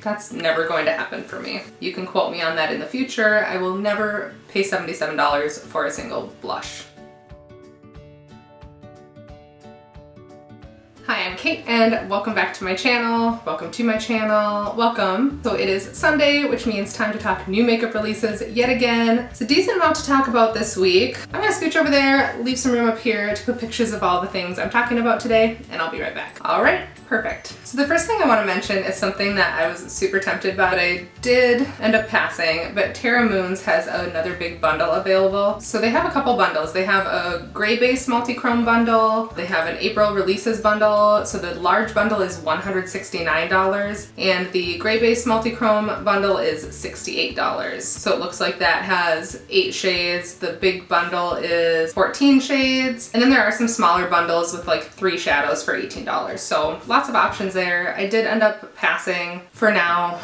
That's never going to happen for me. You can quote me on that in the future. I will never pay $77 for a single blush. Hi, I'm Kate and welcome back to my channel. Welcome to my channel. Welcome. So it is Sunday, which means time to talk new makeup releases yet again. It's a decent amount to talk about this week. I'm gonna scooch over there, leave some room up here to put pictures of all the things I'm talking about today, and I'll be right back. All right, perfect. So the first thing I want to mention is something that I was super tempted by, but I did end up passing, but Terra Moons has another big bundle available. So they have a couple bundles. They have a gray base multi-chrome bundle. They have an April releases bundle. So the large bundle is $169 and the gray base multi-chrome bundle is $68. So it looks like that has 8 shades. The big bundle is 14 shades. And then there are some smaller bundles with like 3 shadows for $18. So lots of options there. I did end up passing for now.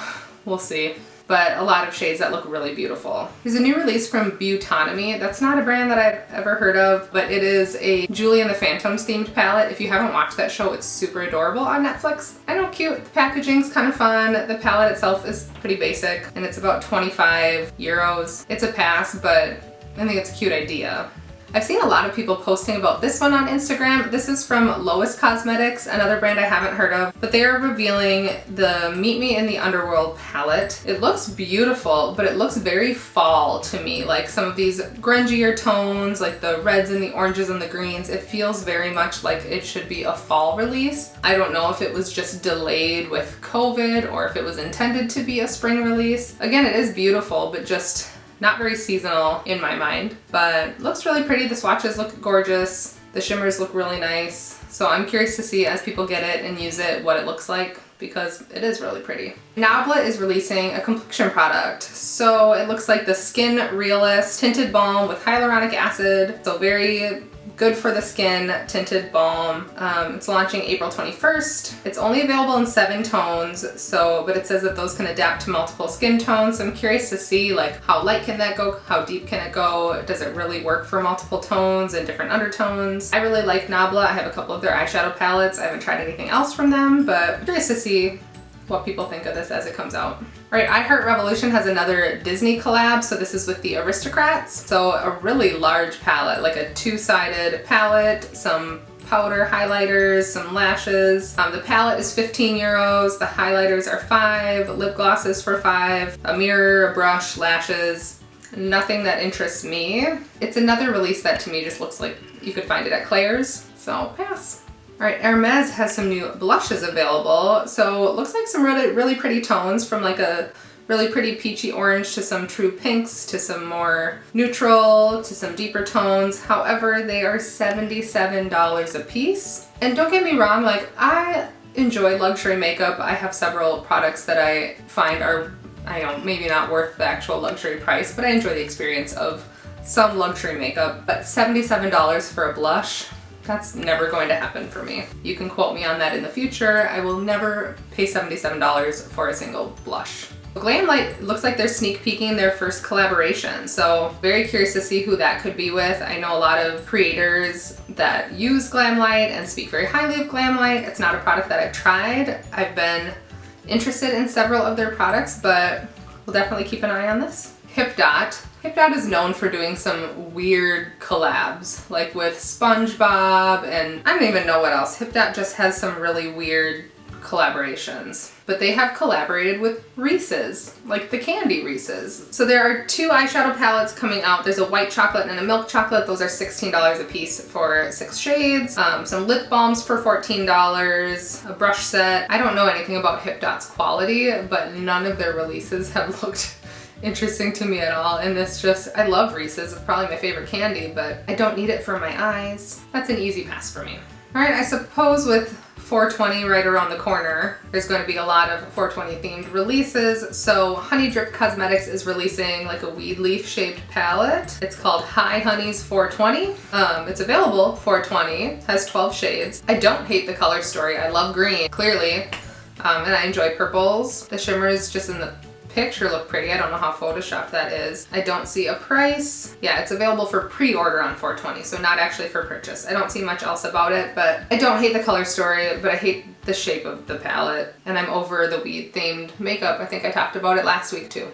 We'll see. But a lot of shades that look really beautiful. There's a new release from Beautonomy. That's not a brand that I've ever heard of, but it is a Julie and the Phantoms themed palette. If you haven't watched that show, it's super adorable on Netflix. I know, cute. The packaging's kind of fun. The palette itself is pretty basic and it's about 25 euros. It's a pass, but I think it's a cute idea. I've seen a lot of people posting about this one on Instagram. This is from Reina Cosmetics, another brand I haven't heard of, but they are revealing the Meet Me in the Underworld palette. It looks beautiful, but it looks very fall to me. Like some of these grungier tones, like the reds and the oranges and the greens, it feels very much like it should be a fall release. I don't know if it was just delayed with COVID or if it was intended to be a spring release. Again, it is beautiful, but just not very seasonal in my mind, but looks really pretty. The swatches look gorgeous. The shimmers look really nice. So I'm curious to see as people get it and use it what it looks like because it is really pretty. Nabla is releasing a complexion product. So it looks like the Skin Realist Tinted Balm with hyaluronic acid. So very good for the skin tinted balm. It's launching April 21st. It's only available in 7 tones, but it says that those can adapt to multiple skin tones. So I'm curious to see like how light can that go? How deep can it go? Does it really work for multiple tones and different undertones? I really like Nabla. I have a couple of their eyeshadow palettes. I haven't tried anything else from them, but I'm curious to see what people think of this as it comes out. All right, I Heart Revolution has another Disney collab, so this is with the Aristocrats. So a really large palette, like a 2-sided palette, some powder highlighters, some lashes. The palette is 15 euros, the highlighters are 5, lip gloss is for 5, a mirror, a brush, lashes. Nothing that interests me. It's another release that to me just looks like you could find it at Claire's, so pass. All right, Hermes has some new blushes available. So it looks like some really pretty tones from like a really pretty peachy orange to some true pinks to some more neutral to some deeper tones. However, they are $77 a piece. And don't get me wrong, like I enjoy luxury makeup. I have several products that I find are, I don't know, maybe not worth the actual luxury price, but I enjoy the experience of some luxury makeup. But $77 for a blush, that's never going to happen for me. You can quote me on that in the future. I will never pay $77 for a single blush. Glamlight looks like they're sneak peeking their first collaboration, so very curious to see who that could be with. I know a lot of creators that use Glamlight and speak very highly of Glamlight. It's not a product that I've tried. I've been interested in several of their products, but we'll definitely keep an eye on this. HipDot. HipDot is known for doing some weird collabs, like with SpongeBob and I don't even know what else. HipDot just has some really weird collaborations. But they have collaborated with Reese's, like the candy Reese's. So there are 2 eyeshadow palettes coming out. There's a white chocolate and a milk chocolate. Those are $16 a piece for 6 shades. Some lip balms for $14, a brush set. I don't know anything about HipDot's quality, but none of their releases have looked interesting to me at all, and this just, I love Reese's, it's probably my favorite candy, but I don't need it for my eyes. That's an easy pass for me. All right, I suppose with 420 right around the corner, there's going to be a lot of 420 themed releases. So Honey Drip Cosmetics is releasing like a weed leaf shaped palette. It's called Hi Honey's 420. It's available 420, has 12 shades. I don't hate the color story. I love green, clearly, and I enjoy purples. The shimmer is just in the picture look pretty. I don't know how photoshopped that is. I don't see a price. Yeah, it's available for pre-order on 4/20, so not actually for purchase. I don't see much else about it, but I don't hate the color story, but I hate the shape of the palette, and I'm over the weed themed makeup. I think I talked about it last week too.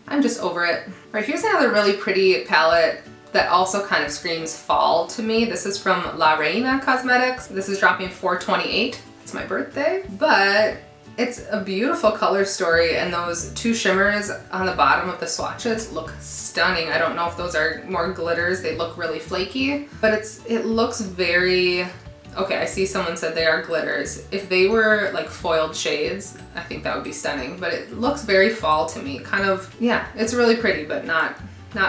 I'm just over it. All right, here's another really pretty palette that also kind of screams fall to me. This is from Reina Cosmetics. This is dropping 4/28. It's my birthday, but it's a beautiful color story, and those two shimmers on the bottom of the swatches look stunning. I don't know if those are more glitters. They look really flaky, but it looks very, okay, I see someone said they are glitters. If they were like foiled shades, I think that would be stunning, but it looks very fall to me. Kind of, yeah, it's really pretty, but not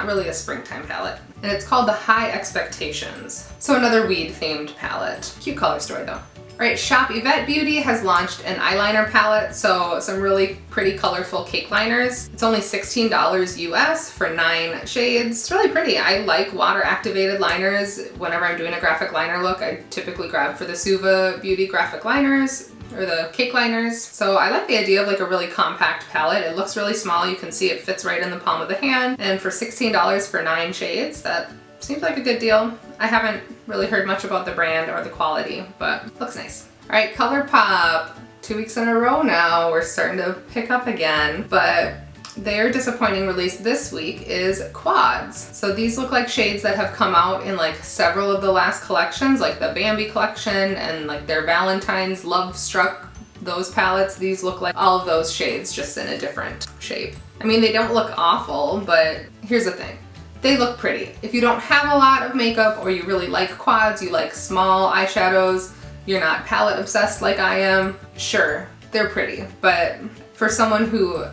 really a springtime palette. And it's called the High Expectations. So another weed themed palette. Cute color story though. All right, Shop Yvette Beauty has launched an eyeliner palette, so some really pretty colorful cake liners. It's only $16 US for 9 shades. It's really pretty. I like water activated liners. Whenever I'm doing a graphic liner look, I typically grab for the Suva Beauty graphic liners or the cake liners. So I like the idea of like a really compact palette. It looks really small. You can see it fits right in the palm of the hand. And for $16 for 9 shades, that seems like a good deal. I haven't really heard much about the brand or the quality, but looks nice. All right, Colourpop. 2 weeks in a row now, we're starting to pick up again, but their disappointing release this week is Quads. So these look like shades that have come out in like several of the last collections, like the Bambi collection and like their Valentine's Love Struck, those palettes. These look like all of those shades, just in a different shape. I mean, they don't look awful, but here's the thing. They look pretty. If you don't have a lot of makeup or you really like quads, you like small eyeshadows, you're not palette obsessed like I am, sure, they're pretty. But for someone who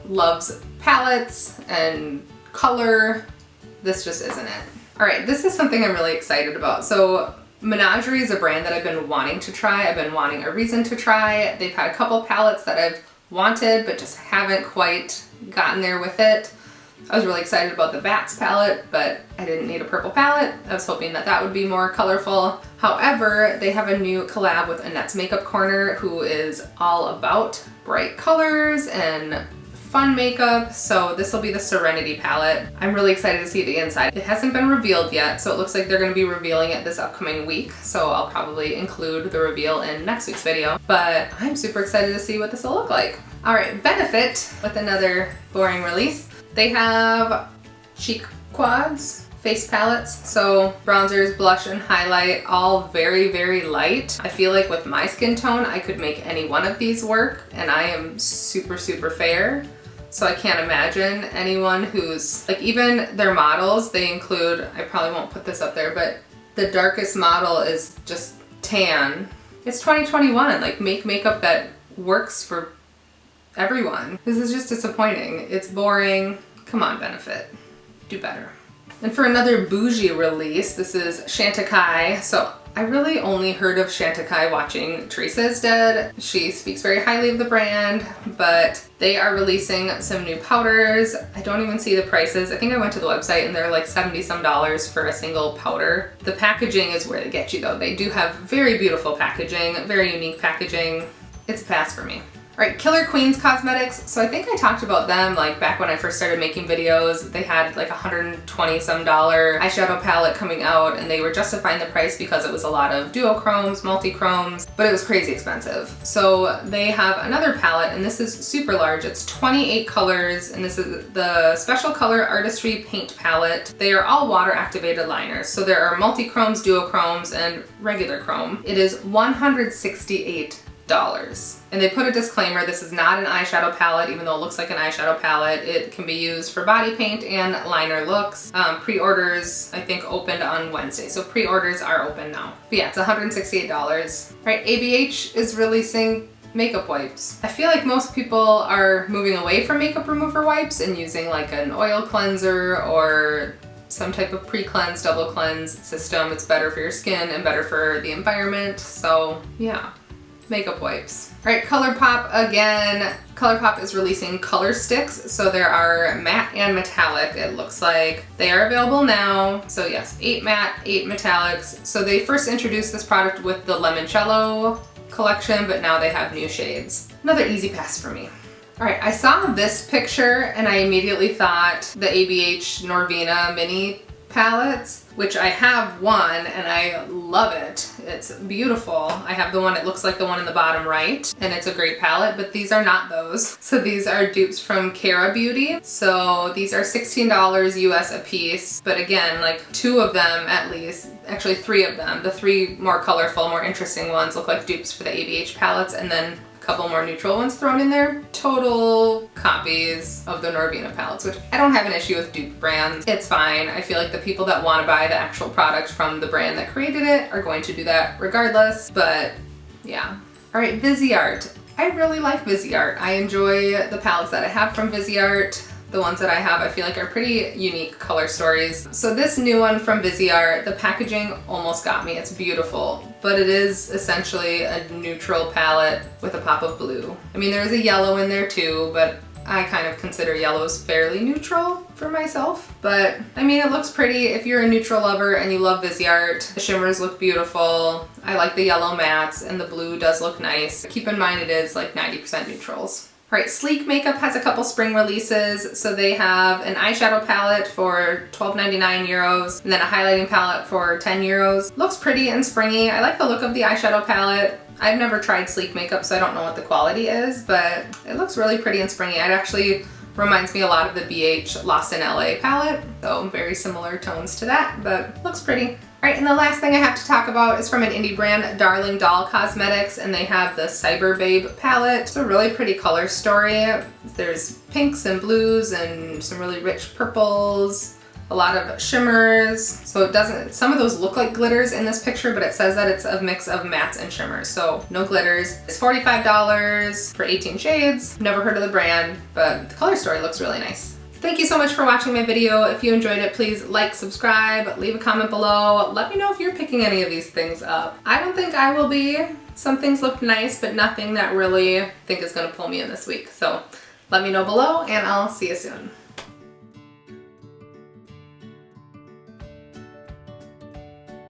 loves palettes and color, this just isn't it. All right, this is something I'm really excited about. So Menagerie is a brand that I've been wanting to try. I've been wanting a reason to try. They've had a couple palettes that I've wanted, but just haven't quite gotten there with it. I was really excited about the Bats palette, but I didn't need a purple palette. I was hoping that that would be more colorful. However, they have a new collab with Annette's Makeup Corner, who is all about bright colors and fun makeup. So this will be the Serenity palette. I'm really excited to see the inside. It hasn't been revealed yet, so it looks like they're going to be revealing it this upcoming week. So I'll probably include the reveal in next week's video, but I'm super excited to see what this will look like. All right, Benefit with another boring release. They have cheek quads, face palettes, so bronzers, blush, and highlight, all very, very light. I feel like with my skin tone, I could make any one of these work, and I am super, super fair. So I can't imagine anyone who's, like even their models, they include, I probably won't put this up there, but the darkest model is just tan. It's 2021, like make makeup that works for everyone. This is just disappointing. It's boring. Come on, Benefit. Do better. And for another bougie release, this is Chantecaille. So I really only heard of Chantecaille watching Teresa is Dead. She speaks very highly of the brand, but they are releasing some new powders. I don't even see the prices. I think I went to the website and they're like $70 some for a single powder. The packaging is where they get you though. They do have very beautiful packaging, very unique packaging. It's a pass for me. All right, Killer Queens Cosmetics. So I think I talked about them like back when I first started making videos. They had like $120 some eyeshadow palette coming out, and they were justifying the price because it was a lot of duochromes, multi-chromes, but it was crazy expensive. So they have another palette, and this is super large. It's 28 colors, and this is the Special Color Artistry Paint Palette. They are all water activated liners. So there are multi-chromes, duochromes, and regular chrome. It is $168. And they put a disclaimer, this is not an eyeshadow palette, even though it looks like an eyeshadow palette. It can be used for body paint and liner looks. Pre-orders, I think, opened on Wednesday, so pre-orders are open now. But yeah, it's $168. All right, ABH is releasing makeup wipes. I feel like most people are moving away from makeup remover wipes and using like an oil cleanser or some type of pre-cleanse, double cleanse system. It's better for your skin and better for the environment, so yeah. Makeup wipes. All right, Colourpop again. Colourpop is releasing color sticks. So there are matte and metallic, it looks like. They are available now. So yes, 8 matte, 8 metallics. So they first introduced this product with the Limoncello collection, but now they have new shades. Another easy pass for me. All right, I saw this picture and I immediately thought the ABH Norvina mini palettes, which I have one and I love it. It's beautiful. I have the one, it looks like the one in the bottom right, and it's a great palette, but these are not those. So these are dupes from Cara Beauty. So these are $16 US a piece, but again, like 2 of them at least, actually 3 of them, the 3 more colorful, more interesting ones look like dupes for the ABH palettes, and then couple more neutral ones thrown in there. Total copies of the Norvina palettes, which I don't have an issue with dupe brands. It's fine. I feel like the people that want to buy the actual product from the brand that created it are going to do that regardless, but yeah. All right, Viseart. I really like Viseart. I enjoy the palettes that I have from Viseart. The ones that I have I feel like are pretty unique color stories. So this new one from Viseart, the packaging almost got me. It's beautiful, but it is essentially a neutral palette with a pop of blue. I mean, there's a yellow in there too, but I kind of consider yellows fairly neutral for myself. But I mean, it looks pretty. If you're a neutral lover and you love Viseart, the shimmers look beautiful. I like the yellow mattes and the blue does look nice. Keep in mind it is like 90% neutrals. All right, Sleek Makeup has a couple spring releases. So they have an eyeshadow palette for 12.99 euros, and then a highlighting palette for 10 euros. Looks pretty and springy. I like the look of the eyeshadow palette. I've never tried Sleek Makeup, so I don't know what the quality is, but it looks really pretty and springy. It actually reminds me a lot of the BH Lost in LA palette, so very similar tones to that, but looks pretty. All right, and the last thing I have to talk about is from an indie brand, Darling Doll Cosmetics, and they have the Cyber Babe palette. It's a really pretty color story. There's pinks and blues and some really rich purples, a lot of shimmers. So it doesn't, some of those look like glitters in this picture, but it says that it's a mix of mattes and shimmers, so no glitters. It's $45 for 18 shades. Never heard of the brand, but the color story looks really nice. Thank you so much for watching my video. If you enjoyed it, please like, subscribe, leave a comment below. Let me know if you're picking any of these things up. I don't think I will be. Some things look nice, but nothing that really I think is gonna pull me in this week. So let me know below and I'll see you soon.